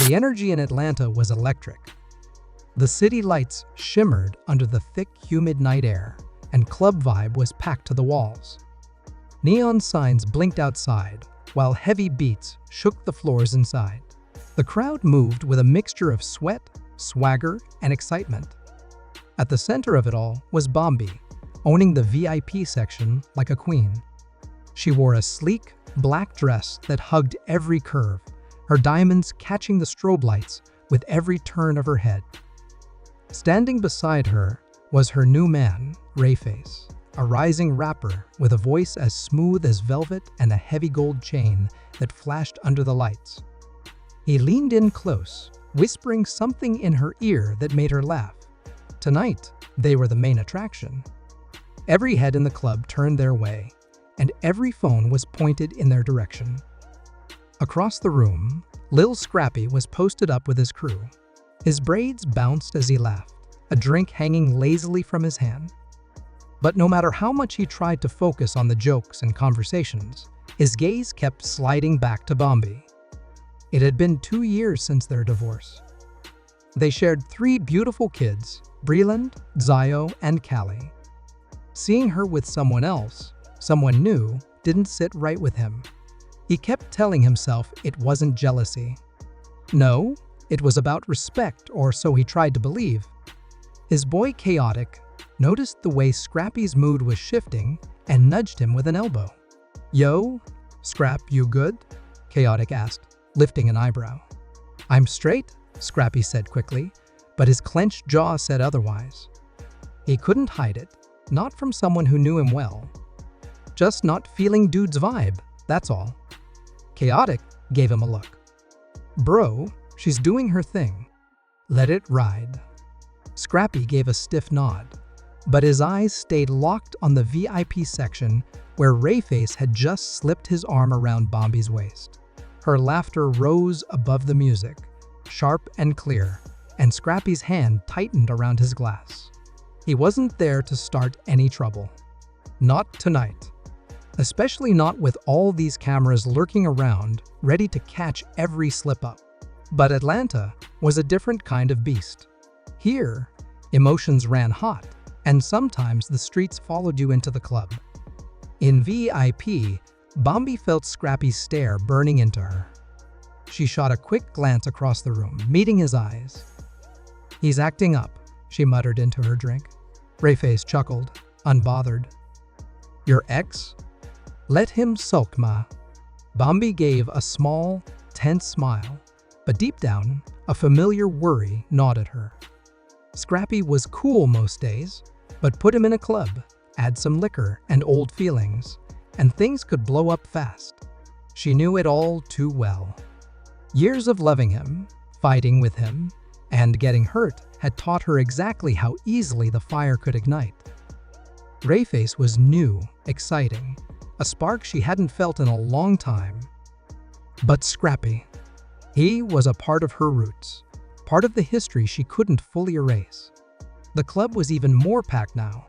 The energy in Atlanta was electric. The city lights shimmered under the thick, humid night air, and club vibe was packed to the walls. Neon signs blinked outside, while heavy beats shook the floors inside. The crowd moved with a mixture of sweat, swagger, and excitement. At the center of it all was Bambi, owning the VIP section like a queen. She wore a sleek, black dress that hugged every curve, her diamonds catching the strobe lights with every turn of her head. Standing beside her was her new man, Rayface, a rising rapper with a voice as smooth as velvet and a heavy gold chain that flashed under the lights. He leaned in close, whispering something in her ear that made her laugh. Tonight, they were the main attraction. Every head in the club turned their way, and every phone was pointed in their direction. Across the room, Lil Scrappy was posted up with his crew. His braids bounced as he laughed, a drink hanging lazily from his hand. But no matter how much he tried to focus on the jokes and conversations, his gaze kept sliding back to Bambi. It had been 2 years since their divorce. They shared 3 beautiful kids, Breland, Zio, and Callie. Seeing her with someone else, someone new, didn't sit right with him. He kept telling himself it wasn't jealousy. No, it was about respect, or so he tried to believe. His boy Chaotic noticed the way Scrappy's mood was shifting and nudged him with an elbow. "Yo, Scrap, you good?" Chaotic asked, lifting an eyebrow. "I'm straight," Scrappy said quickly, but his clenched jaw said otherwise. He couldn't hide it, not from someone who knew him well. Just not feeling dude's vibe, that's all. Chaotic gave him a look. "Bro, she's doing her thing. Let it ride." Scrappy gave a stiff nod, but his eyes stayed locked on the VIP section where Rayface had just slipped his arm around Bambi's waist. Her laughter rose above the music, sharp and clear, and Scrappy's hand tightened around his glass. He wasn't there to start any trouble. Not tonight. Especially not with all these cameras lurking around, ready to catch every slip-up. But Atlanta was a different kind of beast. Here, emotions ran hot, and sometimes the streets followed you into the club. In VIP, Bambi felt Scrappy's stare burning into her. She shot a quick glance across the room, meeting his eyes. "He's acting up," she muttered into her drink. Rayface chuckled, unbothered. "Your ex? Let him sulk, ma." Bambi gave a small, tense smile, but deep down, a familiar worry gnawed at her. Scrappy was cool most days, but put him in a club, add some liquor and old feelings, and things could blow up fast. She knew it all too well. Years of loving him, fighting with him, and getting hurt had taught her exactly how easily the fire could ignite. Rayface was new, exciting, a spark she hadn't felt in a long time. But Scrappy, he was a part of her roots, part of the history she couldn't fully erase. The club was even more packed now.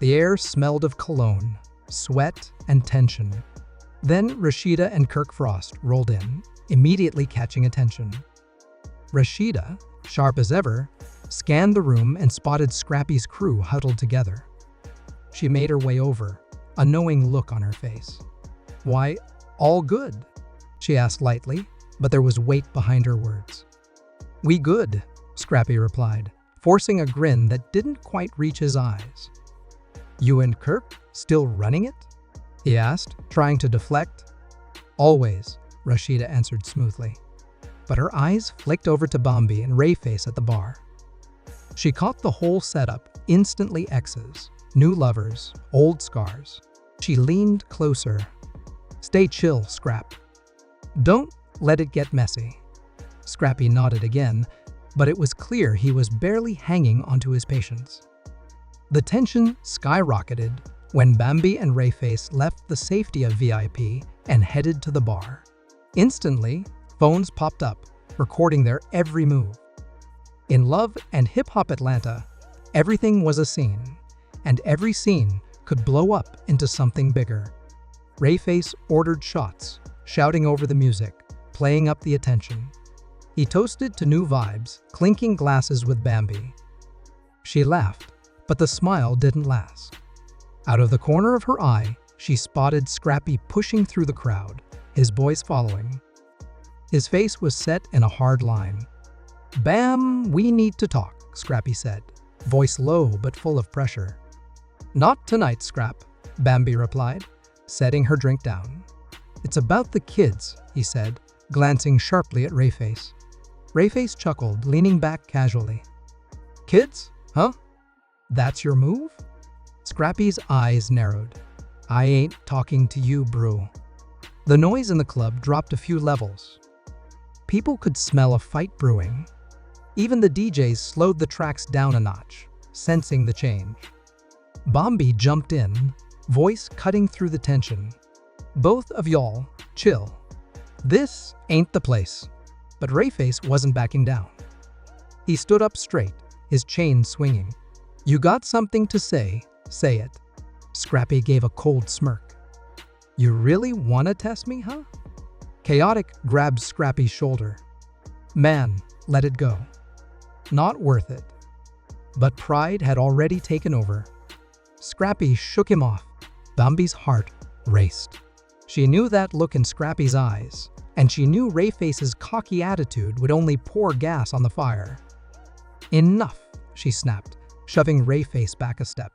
The air smelled of cologne, sweat, and tension. Then Rashida and Kirk Frost rolled in, immediately catching attention. Rashida, sharp as ever, scanned the room and spotted Scrappy's crew huddled together. She made her way over, a knowing look on her face. "Why, all good?" she asked lightly, but there was weight behind her words. "We good," Scrappy replied, forcing a grin that didn't quite reach his eyes. "You and Kirk still running it?" he asked, trying to deflect. "Always," Rashida answered smoothly. But her eyes flicked over to Bambi and Rayface at the bar. She caught the whole setup, instantly exes, new lovers, old scars. She leaned closer. "Stay chill, Scrap. Don't let it get messy." Scrappy nodded again, but it was clear he was barely hanging onto his patience. The tension skyrocketed when Bambi and Rayface left the safety of VIP and headed to the bar. Instantly, phones popped up, recording their every move. In Love and Hip Hop Atlanta, everything was a scene, and every scene could blow up into something bigger. Rayface ordered shots, shouting over the music, playing up the attention. He toasted to new vibes, clinking glasses with Bambi. She laughed, but the smile didn't last. Out of the corner of her eye, she spotted Scrappy pushing through the crowd, his boys following. His face was set in a hard line. "Bam, we need to talk," Scrappy said, voice low but full of pressure. "Not tonight, Scrap," Bambi replied, setting her drink down. "It's about the kids," he said, glancing sharply at Rayface. Rayface chuckled, leaning back casually. "Kids? Huh? That's your move?" Scrappy's eyes narrowed. "I ain't talking to you, bro." The noise in the club dropped a few levels. People could smell a fight brewing. Even the DJs slowed the tracks down a notch, sensing the change. Bambi jumped in, voice cutting through the tension. "Both of y'all, chill. This ain't the place." But Rayface wasn't backing down. He stood up straight, his chain swinging. "You got something to say it." Scrappy gave a cold smirk. "You really wanna test me, huh?" Chaotic grabbed Scrappy's shoulder. "Man, let it go. Not worth it." But pride had already taken over. Scrappy shook him off. Bambi's heart raced. She knew that look in Scrappy's eyes, and she knew Rayface's cocky attitude would only pour gas on the fire. "Enough," she snapped, shoving Rayface back a step.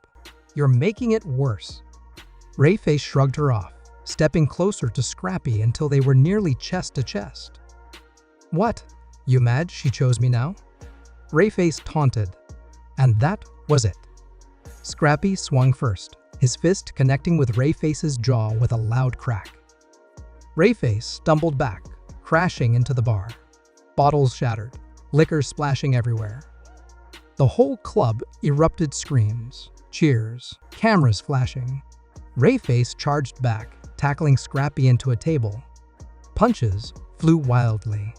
"You're making it worse." Rayface shrugged her off, stepping closer to Scrappy until they were nearly chest to chest. "What? You mad she chose me now?" Rayface taunted. And that was it. Scrappy swung first, his fist connecting with Rayface's jaw with a loud crack. Rayface stumbled back, crashing into the bar. Bottles shattered, liquor splashing everywhere. The whole club erupted screams, cheers, cameras flashing. Rayface charged back, tackling Scrappy into a table. Punches flew wildly.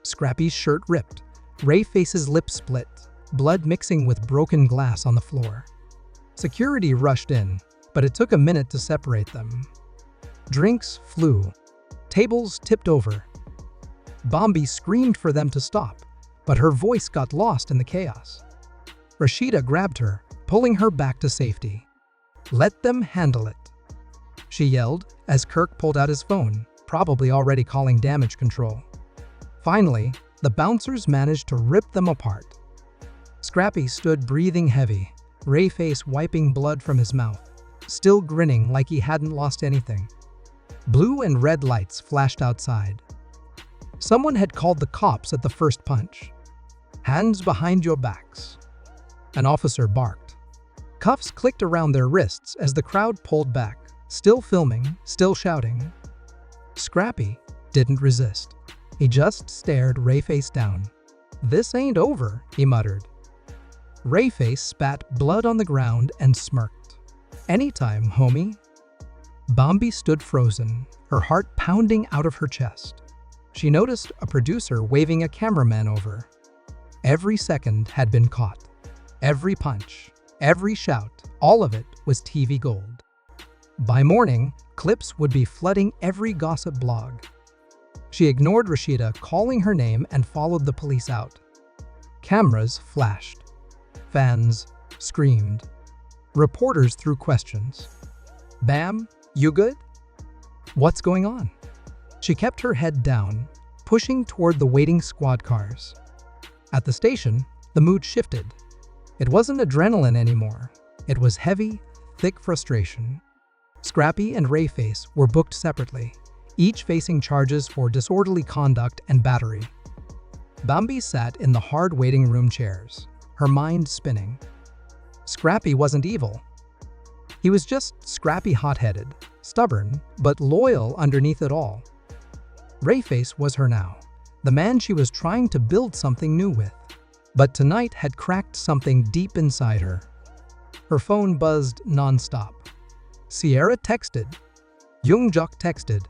Scrappy's shirt ripped, Rayface's lips split, blood mixing with broken glass on the floor. Security rushed in, but it took a minute to separate them. Drinks flew. Tables tipped over. Bambi screamed for them to stop, but her voice got lost in the chaos. Rashida grabbed her, pulling her back to safety. "Let them handle it," she yelled as Kirk pulled out his phone, probably already calling damage control. Finally, the bouncers managed to rip them apart. Scrappy stood breathing heavy, Rayface wiping blood from his mouth, still grinning like he hadn't lost anything. Blue and red lights flashed outside. Someone had called the cops at the first punch. "Hands behind your backs," an officer barked. Cuffs clicked around their wrists as the crowd pulled back, still filming, still shouting. Scrappy didn't resist. He just stared Rayface down. "This ain't over," he muttered. Rayface spat blood on the ground and smirked. "Anytime, homie." Bambi stood frozen, her heart pounding out of her chest. She noticed a producer waving a cameraman over. Every second had been caught. Every punch, every shout, all of it was TV gold. By morning, clips would be flooding every gossip blog. She ignored Rashida calling her name and followed the police out. Cameras flashed. Fans screamed. Reporters threw questions. "Bam, you good? What's going on?" She kept her head down, pushing toward the waiting squad cars. At the station, the mood shifted. It wasn't adrenaline anymore. It was heavy, thick frustration. Scrappy and Rayface were booked separately, each facing charges for disorderly conduct and battery. Bambi sat in the hard waiting room chairs, her mind spinning. Scrappy wasn't evil. He was just Scrappy hot-headed, stubborn, but loyal underneath it all. Rayface was her now, the man she was trying to build something new with. But tonight had cracked something deep inside her. Her phone buzzed nonstop. Sierra texted. Yoongjok texted.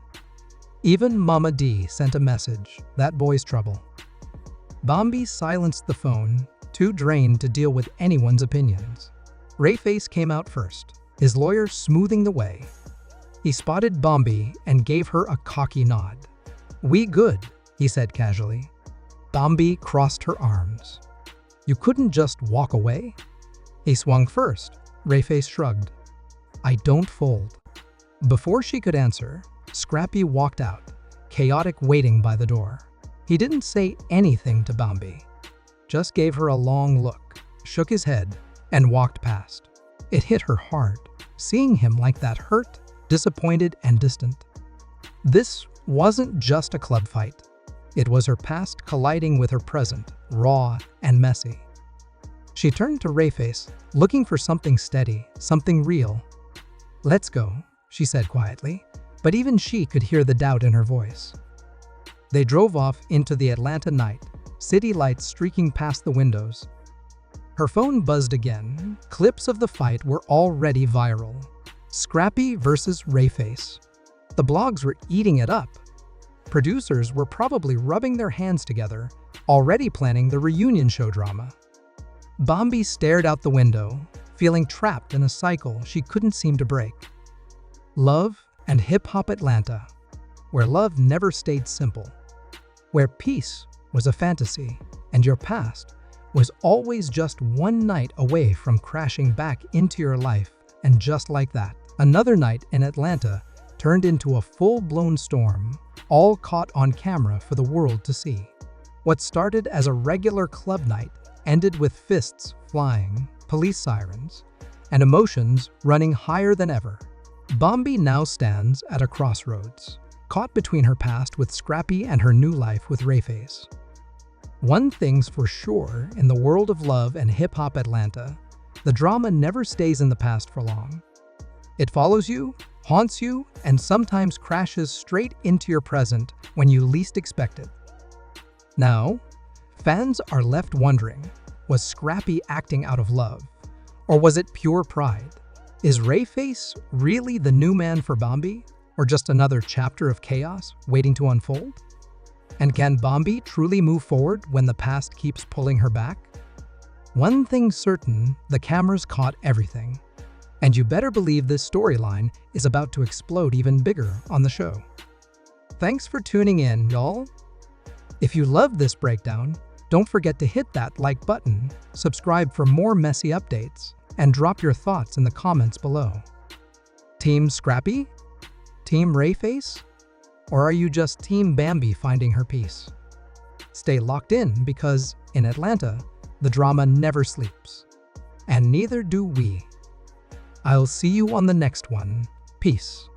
Even Mama D sent a message, that boy's trouble. Bambi silenced the phone, too drained to deal with anyone's opinions. Rayface came out first, his lawyer smoothing the way. He spotted Bambi and gave her a cocky nod. "We good," he said casually. Bambi crossed her arms. "You couldn't just walk away?" He swung first. Rayface shrugged. "I don't fold." Before she could answer, Scrappy walked out, chaotic waiting by the door. He didn't say anything to Bambi, just gave her a long look, shook his head, and walked past. It hit her hard, seeing him like that, hurt, disappointed, and distant. This wasn't just a club fight. It was her past colliding with her present, raw and messy. She turned to Rayface, looking for something steady, something real. "Let's go," she said quietly, but even she could hear the doubt in her voice. They drove off into the Atlanta night, city lights streaking past the windows. Her phone buzzed again. Clips of the fight were already viral. Scrappy versus Rayface. The blogs were eating it up. Producers were probably rubbing their hands together, already planning the reunion show drama. Bambi stared out the window, feeling trapped in a cycle she couldn't seem to break. Love and hip-hop Atlanta, where love never stayed simple, where peace was a fantasy and your past was always just one night away from crashing back into your life. And just like that, another night in Atlanta turned into a full-blown storm, all caught on camera for the world to see. What started as a regular club night ended with fists flying, police sirens, and emotions running higher than ever. Bambi now stands at a crossroads, caught between her past with Scrappy and her new life with Rayface. One thing's for sure in the world of love and hip-hop Atlanta, the drama never stays in the past for long. It follows you, haunts you, and sometimes crashes straight into your present when you least expect it. Now, fans are left wondering, was Scrappy acting out of love? Or was it pure pride? Is Rayface really the new man for Bambi? Or just another chapter of chaos waiting to unfold? And can Bambi truly move forward when the past keeps pulling her back? One thing's certain, the cameras caught everything. And you better believe this storyline is about to explode even bigger on the show. Thanks for tuning in, y'all. If you love this breakdown, don't forget to hit that like button, subscribe for more messy updates, and drop your thoughts in the comments below. Team Scrappy? Team Rayface? Or are you just Team Bambi finding her peace? Stay locked in because, in Atlanta, the drama never sleeps. And neither do we. I'll see you on the next one. Peace.